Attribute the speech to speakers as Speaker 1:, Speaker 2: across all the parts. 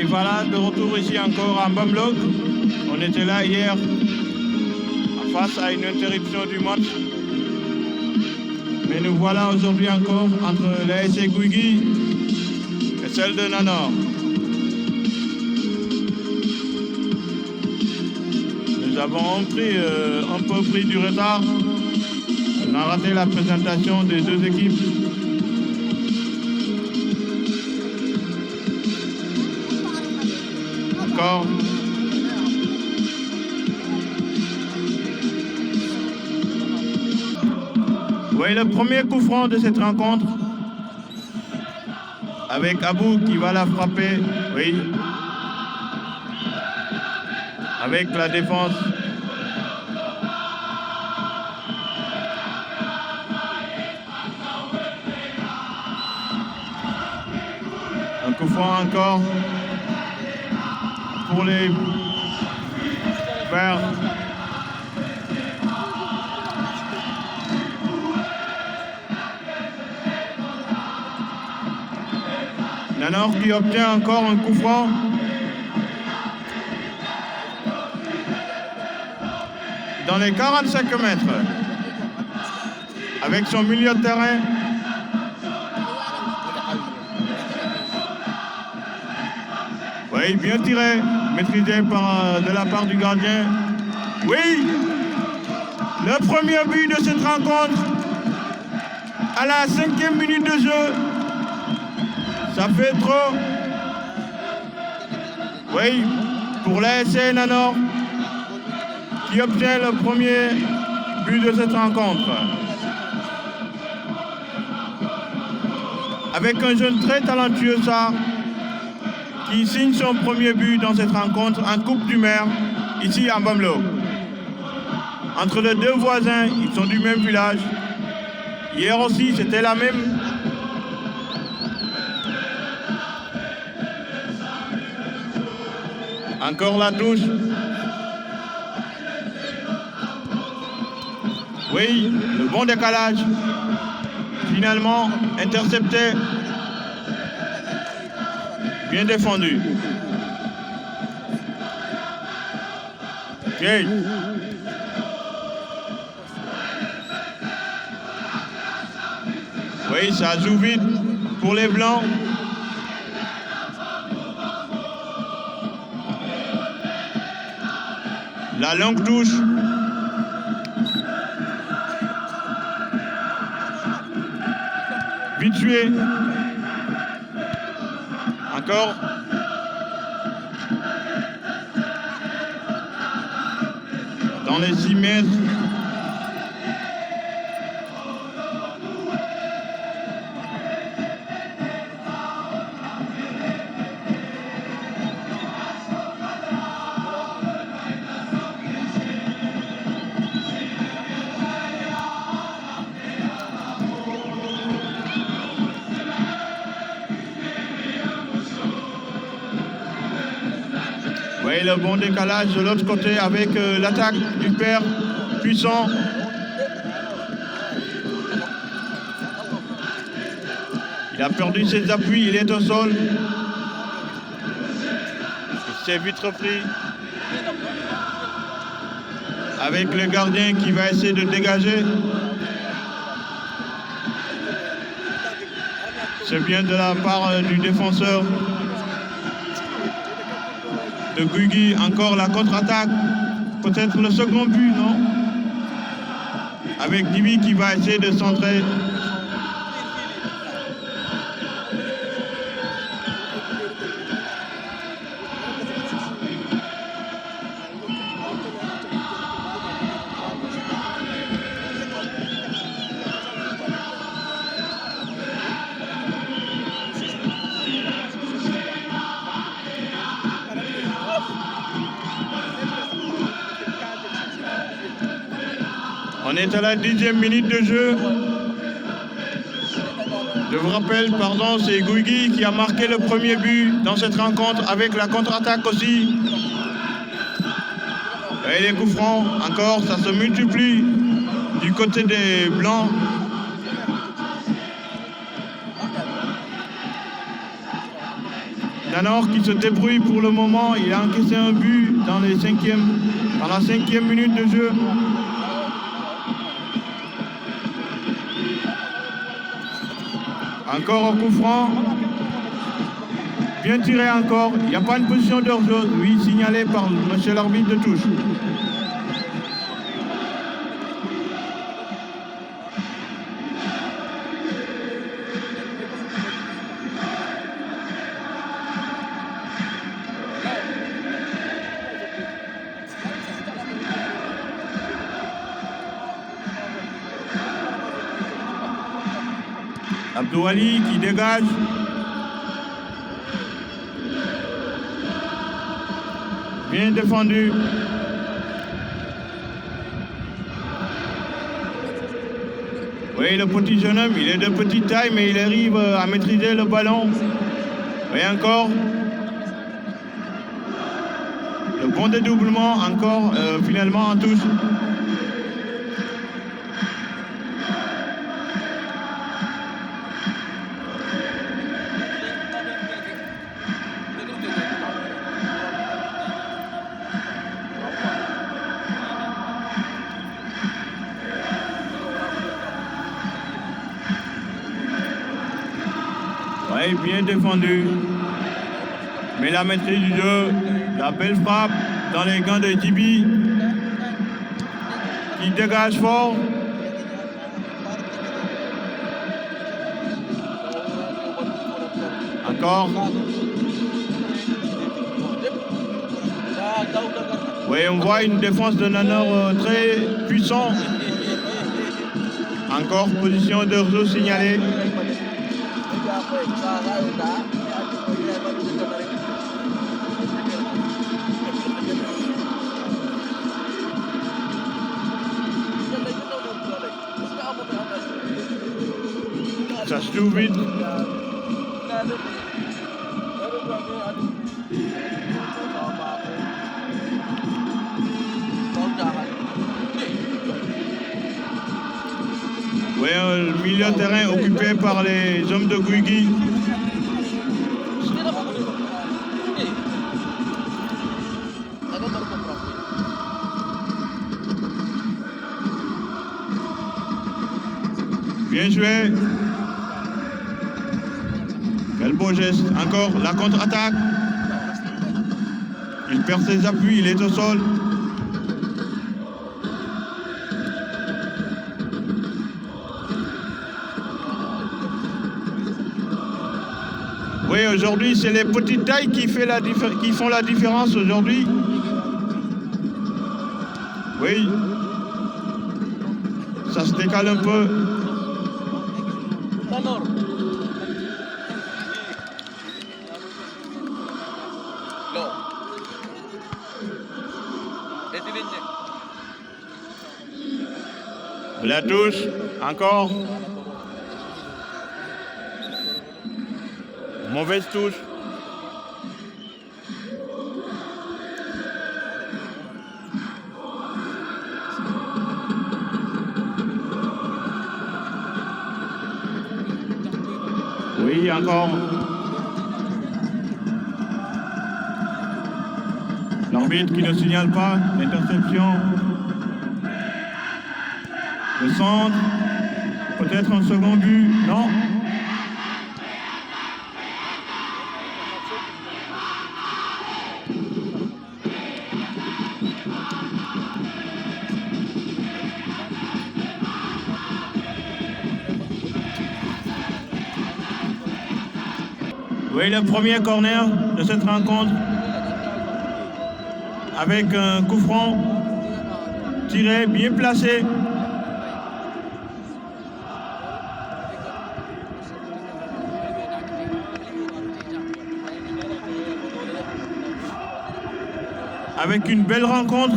Speaker 1: voilà, de retour ici encore à Mbamlouk. On était là hier face à une interruption du match. Mais nous voilà aujourd'hui encore entre l'ASC Guigui et celle de Nanor. Nous avons un peu pris du retard. On a raté la présentation des deux équipes. Encore. Oui, le premier coup franc de cette rencontre. Avec Abou qui va la frapper. Oui. Avec la défense. Un coup franc encore pour les Verts. Nanor qui obtient encore un coup franc. Dans les 45 mètres. Avec son milieu de terrain. Oui, bien tiré. Maîtrisé de la part du gardien. Oui! Le premier but de cette rencontre. À la 5e minute de jeu. Ça fait trop. Oui, pour l'ASC Nanor qui obtient le premier but de cette rencontre. Avec un jeune très talentueux, ça, qui signe son premier but dans cette rencontre en Coupe du Maire, ici à Mbamlouk. Entre les deux voisins, ils sont du même village. Hier aussi, c'était la même. Encore la touche. Oui, le bon décalage. Finalement, intercepté. Bien défendu. Ok. Oui, ça joue vite pour les Blancs. La longue touche. Vite tué. Encore. Dans les 6 mètres. Oui, le bon décalage de l'autre côté avec l'attaque du père puissant. Il a perdu ses appuis, il est au sol. Il s'est vite repris. Avec le gardien qui va essayer de dégager. C'est bien de la part du défenseur de Guigui. Encore la contre-attaque. Peut-être le second but, non? Avec Dibi qui va essayer de centrer. On est à la 10e minute de jeu. Je vous rappelle, pardon, c'est Guigui qui a marqué le premier but dans cette rencontre avec la contre-attaque aussi. Et les coups francs, encore, ça se multiplie du côté des Blancs. Nanor qui se débrouille pour le moment. Il a encaissé un but dans la 5e minute de jeu. Encore un coup franc. Bien tiré encore. Il n'y a pas une position de hors-jeu. Oui, signalé par monsieur l'arbitre de touche. Abdou Ali qui dégage. Bien défendu. Oui, le petit jeune homme, il est de petite taille, mais il arrive à maîtriser le ballon. Et encore. Le bon dédoublement, encore, finalement en touche. Oui, bien défendu. Mais la maîtrise du jeu, la belle frappe dans les gants de Djibi, qui dégage fort. Encore. Oui, on voit une défense de Nanor très puissante. Encore position de réseau signalée. Ça se joue vite. Oui, le milieu de terrain occupé par les hommes de Guigui. Bien joué. Quel beau geste. Encore la contre-attaque. Il perd ses appuis, il est au sol. Oui, aujourd'hui, c'est les petites tailles qui font la différence aujourd'hui. Oui. Ça se décale un peu. La touche, encore. Mauvaise touche. Oui, encore. L'arbitre qui ne signale pas l'interception. Le centre. Peut-être un second but. Non. Oui, le premier corner de cette rencontre avec un coup franc tiré, bien placé. Avec une belle rencontre.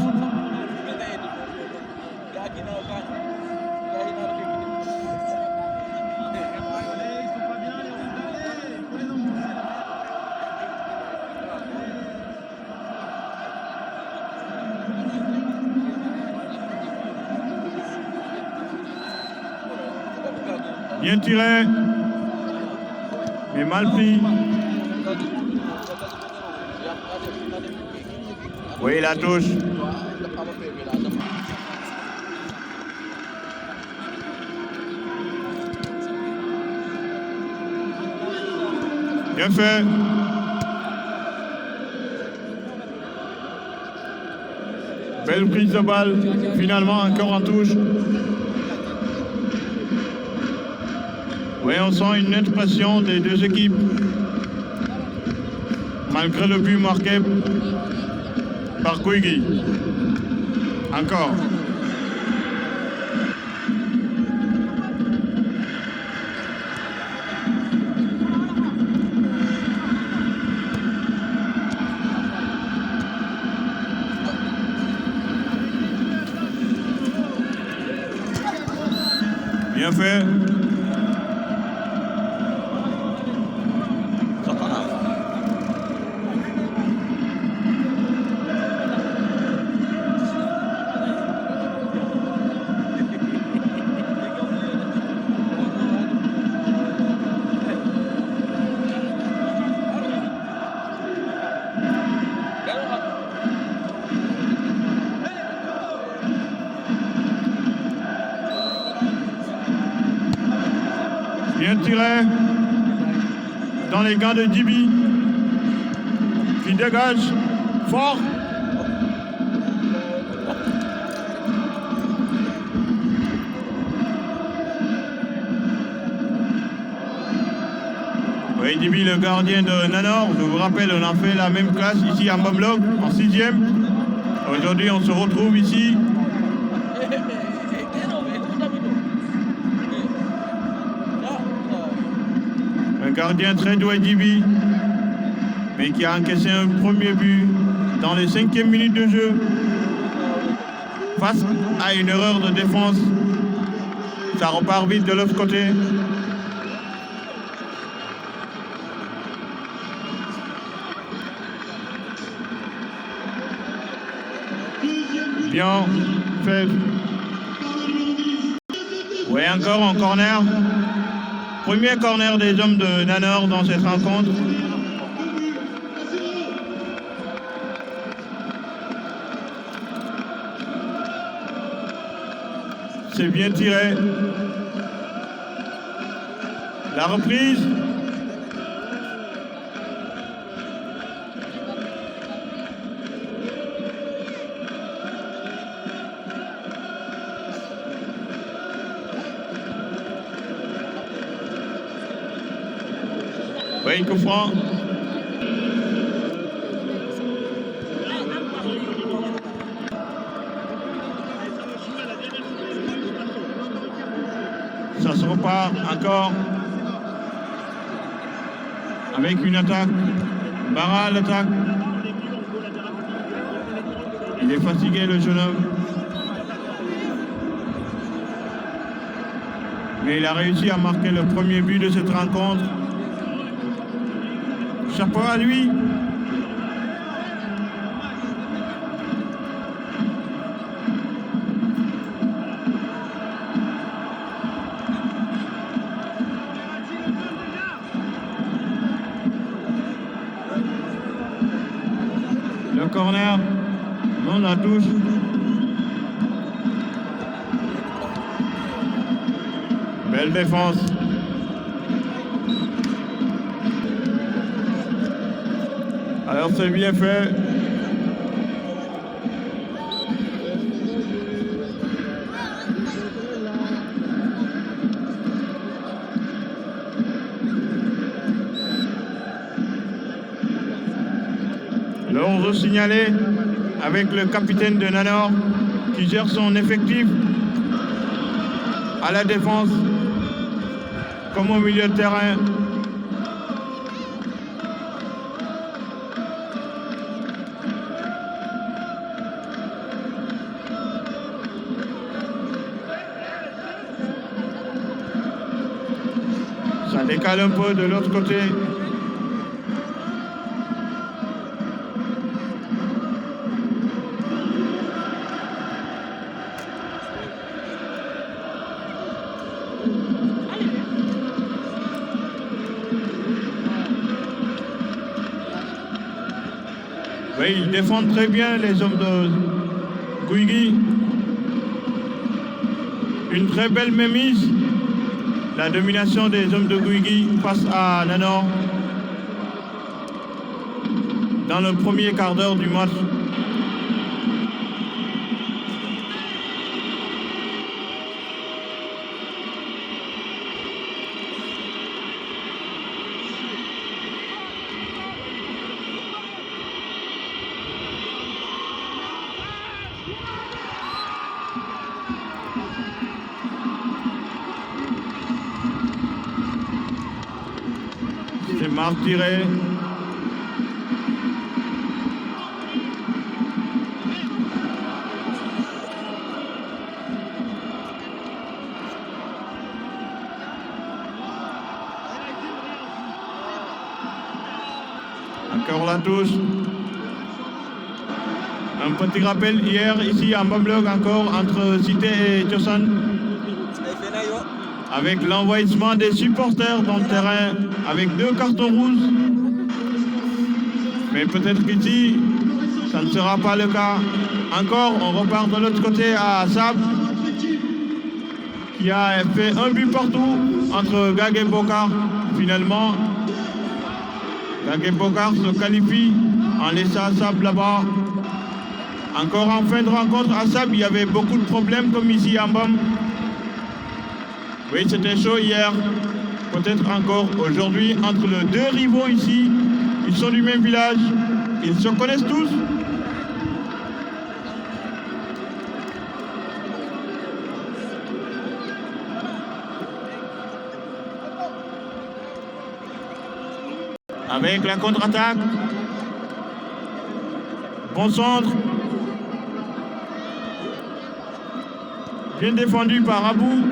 Speaker 1: Bien tiré, mais mal pris. Oui, la touche. Bien fait. Belle prise de balle. Finalement, encore en touche. Oui, on sent une nette pression des deux équipes. Malgré le but marqué par Kouigui. Encore. Bien fait. Bien tiré dans les gants de Djibi qui dégage fort. Oui, Djibi, le gardien de Nanor, je vous rappelle, on a fait la même classe ici à Moblog en 6e. Aujourd'hui, on se retrouve ici. Un gardien très doué, Djibi, mais qui a encaissé un premier but dans les 5e minutes de jeu face à une erreur de défense. Ça repart vite de l'autre côté. Bien fait. Oui, encore en corner. Premier corner des hommes de Nanor dans cette rencontre. C'est bien tiré. La reprise. Oui, coup franc. Ça se repart encore avec une attaque. Barra à l'attaque. Il est fatigué, le jeune homme. Mais il a réussi à marquer le premier but de cette rencontre. Chapeau à lui. Le corner, non, la touche. Belle défense. Alors c'est bien fait. Le 11 signalé avec le capitaine de Nanor qui gère son effectif à la défense comme au milieu de terrain. Ça décale un peu de l'autre côté. Oui, ils défendent très bien les hommes de Guigui. Une très belle mémise. La domination des hommes de Guigui face à Nanor dans le premier quart d'heure du match. C'est mal tiré. Encore la touche. Un petit rappel hier ici à Mbamblog encore entre Cité et Tiosan. Avec l'envahissement des supporters dans le terrain, avec 2 cartons rouges. Mais peut-être qu'ici, ça ne sera pas le cas. Encore, on repart de l'autre côté à Sab, qui a fait un but partout entre Gag et Bokar. Finalement, Gag et Bokar se qualifient en laissant Sab là-bas. Encore en fin de rencontre à Sab, il y avait beaucoup de problèmes comme ici à Mbam. Oui, c'était chaud hier, peut-être encore aujourd'hui, entre les 2 rivaux ici. Ils sont du même village, ils se connaissent tous. Avec la contre-attaque. Bon centre. Bien défendu par Abou.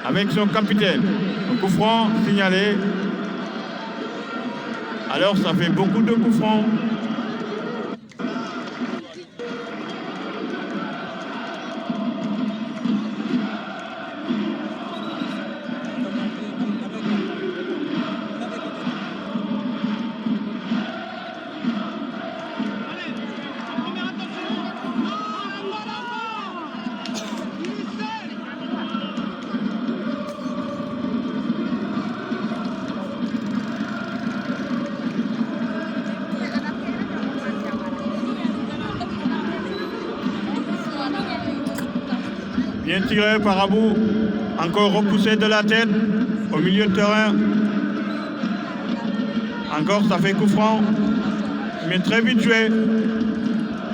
Speaker 1: Avec son capitaine. Un coup franc signalé. Alors ça fait beaucoup de coups francs. Bien tiré par Abou, encore repoussé de la tête au milieu de terrain. Encore ça fait coup franc, mais très vite joué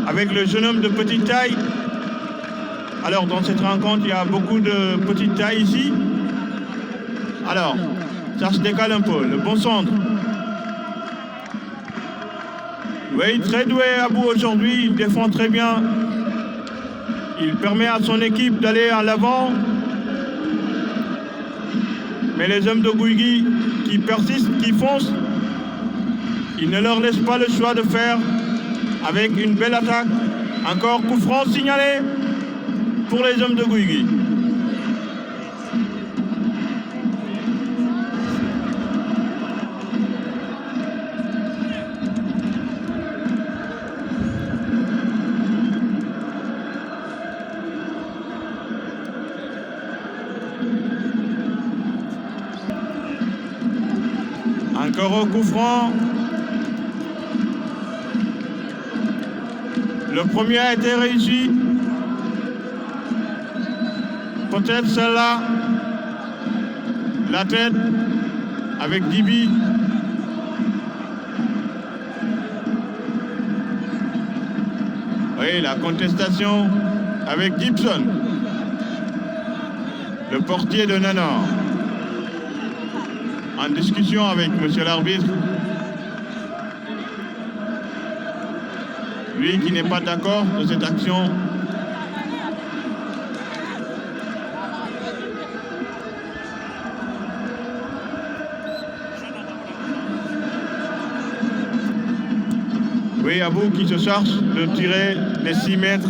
Speaker 1: avec le jeune homme de petite taille. Alors dans cette rencontre, il y a beaucoup de petites tailles ici. Alors, ça se décale un peu, le bon centre. Oui, très doué Abou aujourd'hui, il défend très bien. Il permet à son équipe d'aller en l'avant. Mais les hommes de Guigui qui persistent, qui foncent, ils ne leur laissent pas le choix de faire avec une belle attaque. Encore coup franc signalé pour les hommes de Guigui. Encore au coup franc. Le premier a été réussi. Peut-être celle-là. La tête avec Dibi. Oui, la contestation avec Gibson. Le portier de Nanor. En discussion avec monsieur l'arbitre. Lui qui n'est pas d'accord de cette action. Oui, Abou qui se charge de tirer les 6 mètres.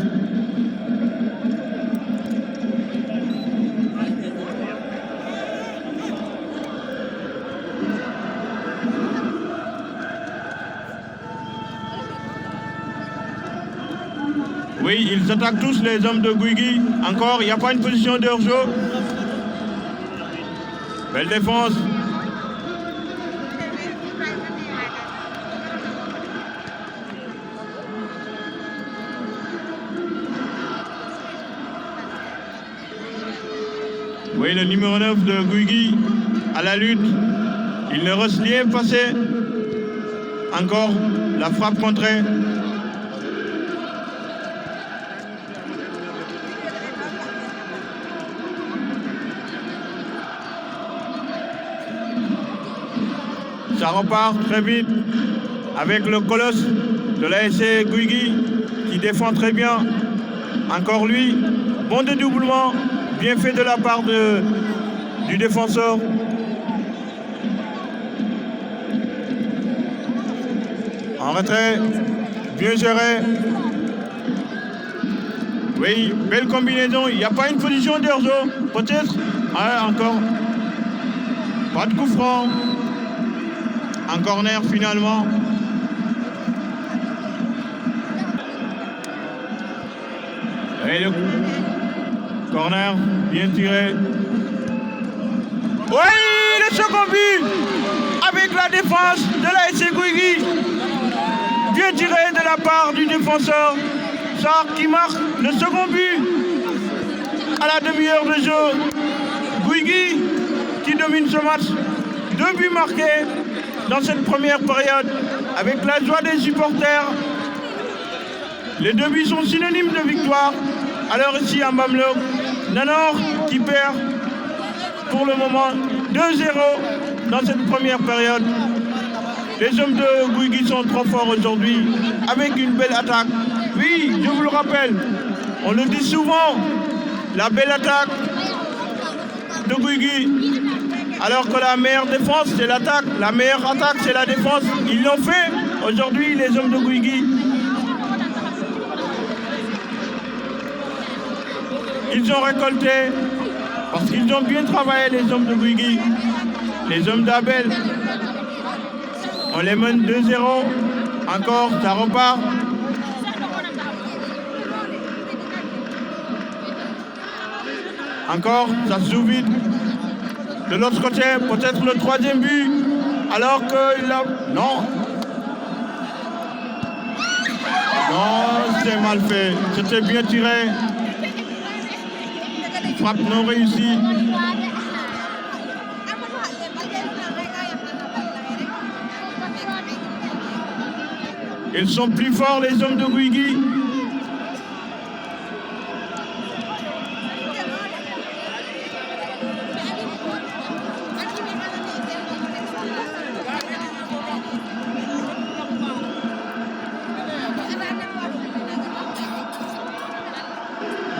Speaker 1: Oui, ils attaquent tous les hommes de Guigui. Encore, il n'y a pas une position de hors-jeu. Belle défense. Oui, le numéro 9 de Guigui à la lutte. Il ne reste rien passé. Encore la frappe contrée. Ça repart très vite avec le colosse de l'ASC Guigui qui défend très bien. Encore lui, bon dédoublement, bien fait de la part du défenseur. En retrait, bien géré. Oui, belle combinaison. Il n'y a pas une position d'Erzo, peut-être. Ah, encore. Pas de coup franc. Un corner finalement. Et le corner, bien tiré. Oui, le second but avec la défense de l'ASC Guigui. Bien tiré de la part du défenseur. Sarr qui marque le second but à la demi-heure de jeu. Guigui qui domine ce match. 2 buts marqués dans cette première période avec la joie des supporters. Les 2 buts sont synonymes de victoire. Alors ici à Mbamlouk, Nanor qui perd pour le moment 2-0 dans cette première période. Les hommes de Guigui sont trop forts aujourd'hui avec une belle attaque. Oui, je vous le rappelle, on le dit souvent, la belle attaque de Guigui. Alors que la meilleure défense, c'est l'attaque. La meilleure attaque, c'est la défense. Ils l'ont fait aujourd'hui, les hommes de Guigui. Ils ont récolté parce qu'ils ont bien travaillé, les hommes de Guigui. Les hommes d'Abel. On les mène 2-0. Encore, ça repart. Encore, ça se joue vite. De l'autre côté, peut-être le 3e but. Alors qu'il a... Non. Non, c'est mal fait. C'était bien tiré. Frappe non réussie. Ils sont plus forts, les hommes de Guigui.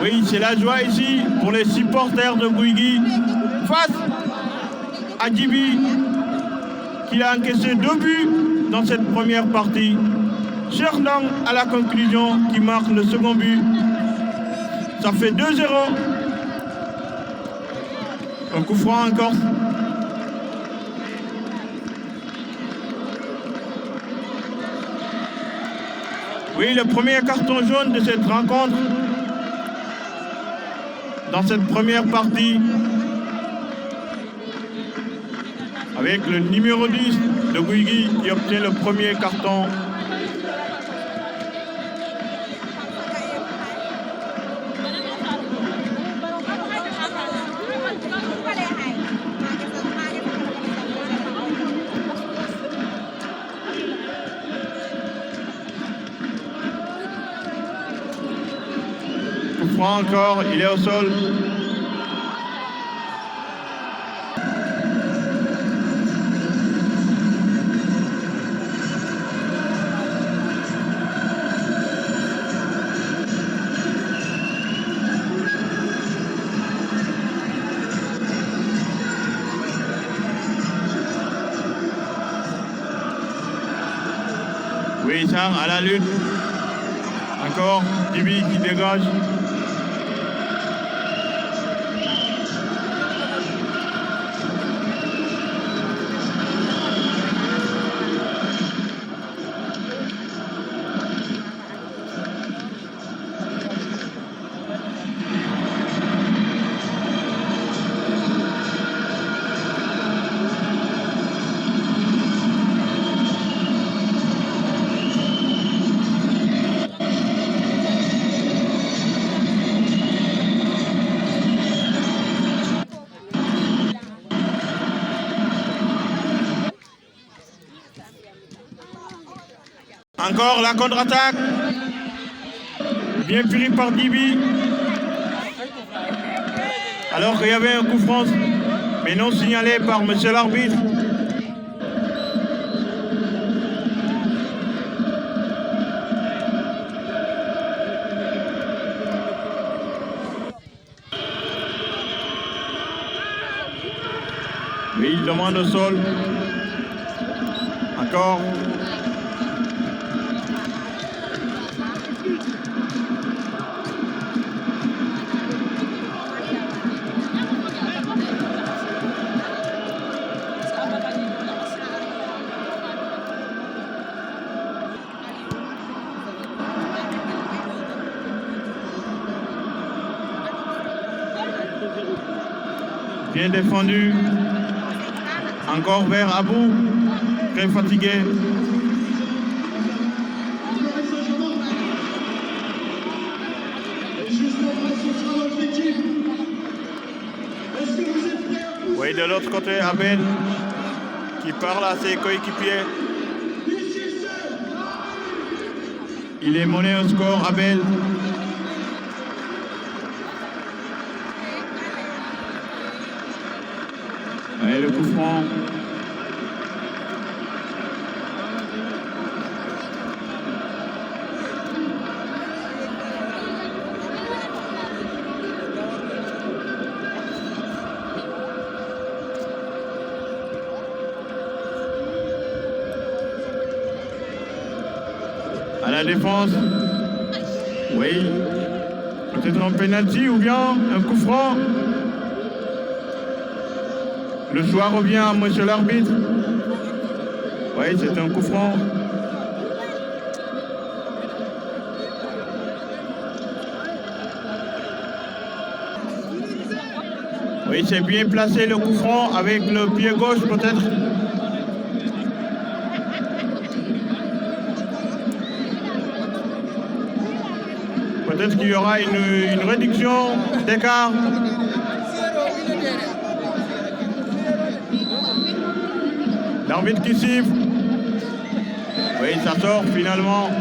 Speaker 1: Oui, c'est la joie ici pour les supporters de Guigui face à Djibi qui a encaissé 2 buts dans cette première partie. Cherdang à la conclusion qui marque le second but. Ça fait 2-0. Un coup franc encore. Oui, le premier carton jaune de cette rencontre. Dans cette première partie, avec le numéro 10 de Guigui qui obtient le premier carton. Coup franc encore, il est au sol. Oui, Sarr à la lutte. Encore, Djibi qui dégage. Encore la contre-attaque. Bien pris par Dibi. Alors qu'il y avait un coup franc, mais non signalé par monsieur l'arbitre. Oui, il demande au sol. Encore. Bien défendu. Encore vers Abou, très fatigué. Oui, de l'autre côté, Abel qui parle à ses coéquipiers. Il est mené au score, Abel. Et le coup franc. À la défense. Oui. Peut-être un penalty ou bien un coup franc. Le choix revient à monsieur l'arbitre. Oui, c'est un coup franc. Oui, c'est bien placé le coup franc avec le pied gauche peut-être. Peut-être qu'il y aura une réduction d'écart. L'arbitre qui siffle. Oui, ça sort finalement.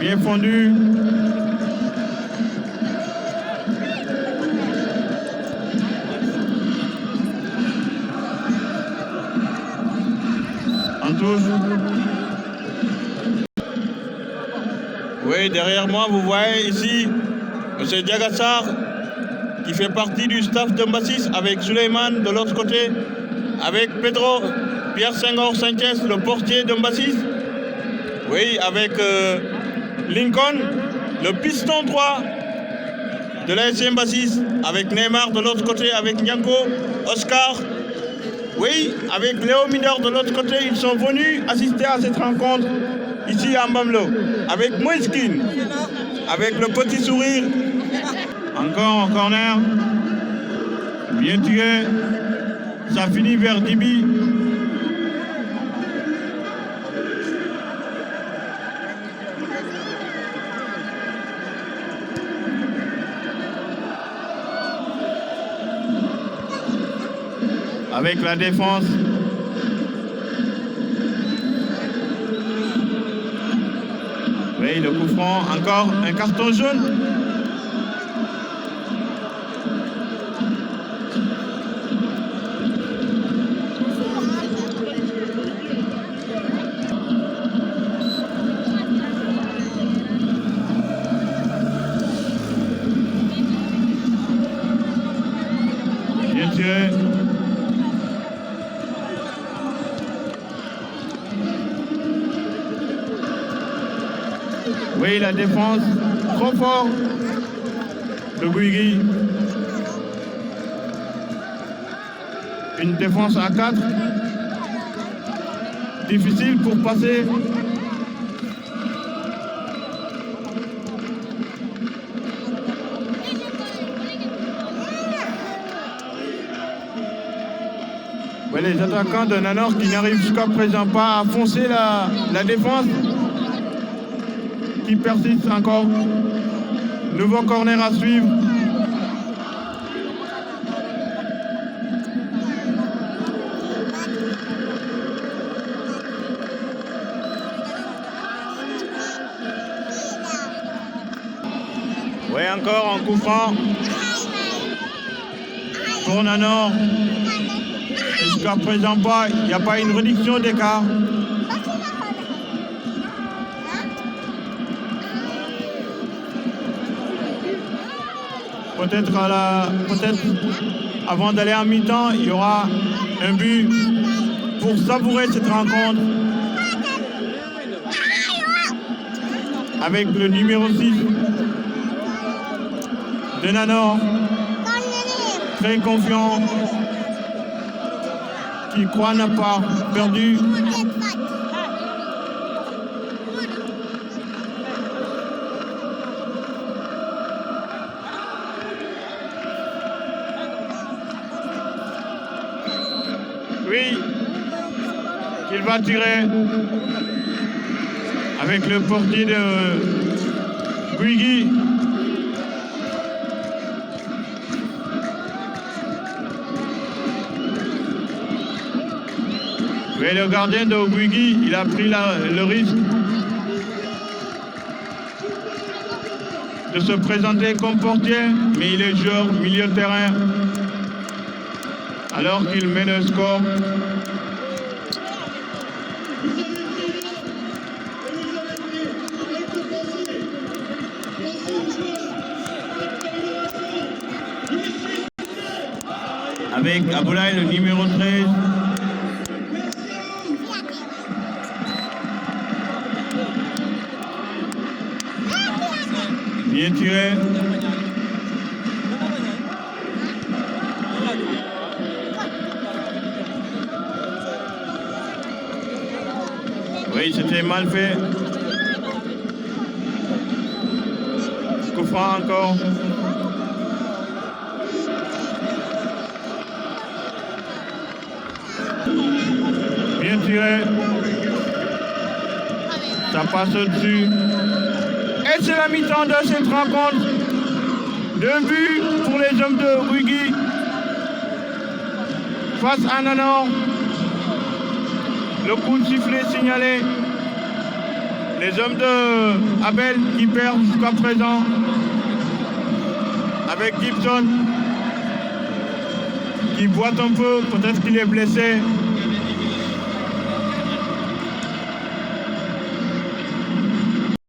Speaker 1: Bien fondu. En touche. Oui, derrière moi, vous voyez ici M. Diagassar qui fait partie du staff de Mbassis avec Suleiman de l'autre côté, avec Pedro, Pierre Senghor Sanchez, le portier de Mbassis. Oui, avec Lincoln, le piston droit de l'ASC Mbassis, avec Neymar de l'autre côté, avec Nyanko, Oscar. Oui, avec Léo Mineur de l'autre côté, ils sont venus assister à cette rencontre ici à Mbamlo, avec Moïskine, avec le petit sourire. Encore en corner, bien tiré, ça finit vers Dibi. Avec la défense. Oui, le coup franc, encore un carton jaune. Bien tiré. Oui, la défense, trop fort de Guigui. Une défense à 4. Difficile pour passer. Ouais, les attaquants de Nanor qui n'arrivent jusqu'à présent pas à foncer la défense, qui persiste encore. Nouveau corner à suivre. Oui, encore en coup franc pour Nanor. Jusqu'à présent, il n'y a pas une réduction d'écart. Peut-être avant d'aller en mi-temps, il y aura un but pour savourer cette rencontre avec le numéro 6 de Nanor, très confiant, qui croit n'a pas perdu. Oui, qu'il va tirer avec le portier de Guigui. Mais le gardien de Guigui, il a pris le risque de se présenter comme portier, mais il est joueur milieu de terrain. Alors qu'il met le score. Avec Aboulaye, le numéro 13. Bien tiré. Oui, c'était mal fait. Coup franc encore. Bien tiré. Ça passe au-dessus. Et c'est la mi-temps de cette rencontre. 2 buts pour les hommes de Guigui face à Nanor. Le coup de sifflet signalé. Les hommes de Abel qui perdent jusqu'à présent avec Gibson qui boite un peu, peut-être qu'il est blessé.